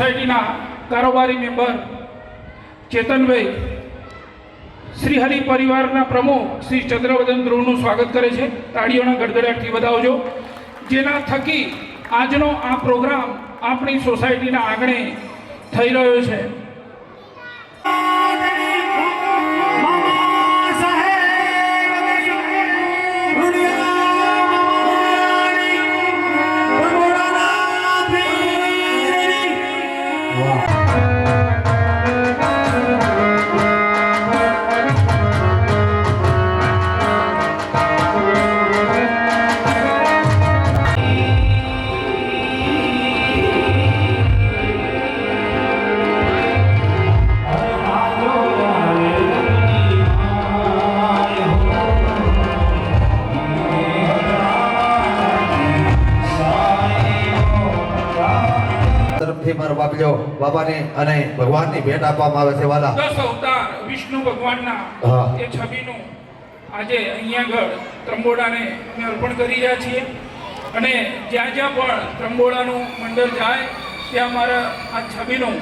સોસાયટીના કારોબારી મેમ્બર ચેતનભાઈ શ્રી હરિ પરિવારના પ્રમુખ શ્રી ચંદ્રવદન ધ્રુવનું સ્વાગત કરે છે. તાળીઓના ગડગડાટથી વધાવજો. જેના થકી આજનો આ પ્રોગ્રામ આપણી સોસાયટીના આંગણે થઈ રહ્યો છે. બાબાની અને ભગવાનની ભેટ આપવામાં આવે છે. વાલા 10 અવતાર વિષ્ણુ ભગવાનના એ છબીનું આજે અહીંયા આગળ ત્રંબોડાને અમે અર્પણ કરી રહ્યા છીએ. અને જ્યાં જ્યાં પણ ત્રંબોડાનું મંડળ જાય ત્યાં મારા આ છબીનું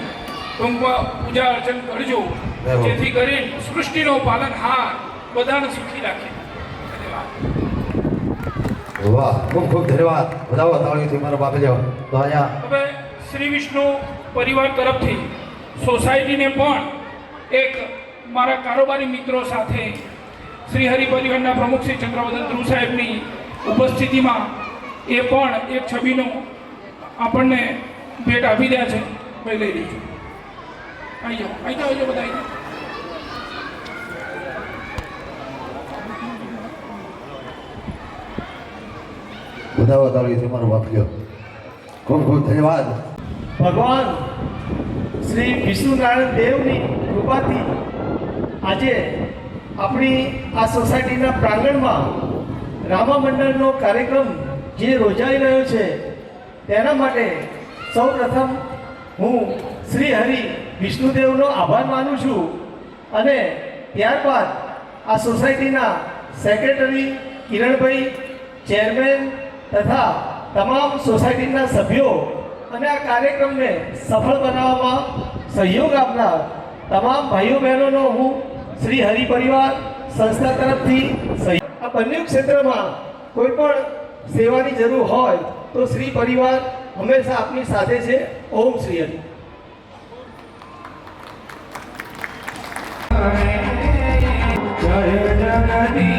પૂજા અર્ચન કરજો, જેથી કરીને સૃષ્ટિનો પાલનહાર બધાને સુખી રાખે. ધન્યવાદ. વાહ, ખૂબ ખૂબ ધન્યવાદ. વધાવો તાળીઓથી મારા બાપજો. તો અહીંયા હવે શ્રી વિષ્ણુ પરિવાર તરફથી સોસાયટીને પણ એક મારા કારોબારી મિત્રો સાથે શ્રી હરિ પરિવારના પ્રમુખ શ્રી ચંદ્રવદન ધ્રુવ સાહેબની ઉપસ્થિતિમાં એ પણ એક છબીનું આપણને ભેટ આપી રહ્યા છે. ભાઈ લઈ લીધું. આવી જાઓ બધા આવી જાઓ. વધાવો તાળીઓથી મારો બાપજો. ખૂબ ખૂબ ધન્યવાદ. ભગવાન શ્રી વિષ્ણુનારાયણ દેવની કૃપાથી આજે આપણી આ સોસાયટીના પ્રાંગણમાં રામા મંડળનો કાર્યક્રમ જે યોજાઈ રહ્યો છે તેના માટે સૌ પ્રથમ હું શ્રી હરિ વિષ્ણુદેવનો આભાર માનું છું. અને ત્યારબાદ આ સોસાયટીના સેક્રેટરી કિરણભાઈ, ચેરમેન તથા તમામ સોસાયટીના સભ્યો અને આ કાર્યક્રમને સફળ બનાવવામાં સહયોગ આપનાર તમામ ભાઈઓ બહેનોનો હું શ્રી હરિ પરિવાર સંસ્થા તરફથી આ બંને ક્ષેત્રમાં કોઈ પણ સેવાની જરૂર હોય તો શ્રી પરિવાર હંમેશા આપની સાથે છે. ઓમ શ્રી હરિ. જય જગદીશ.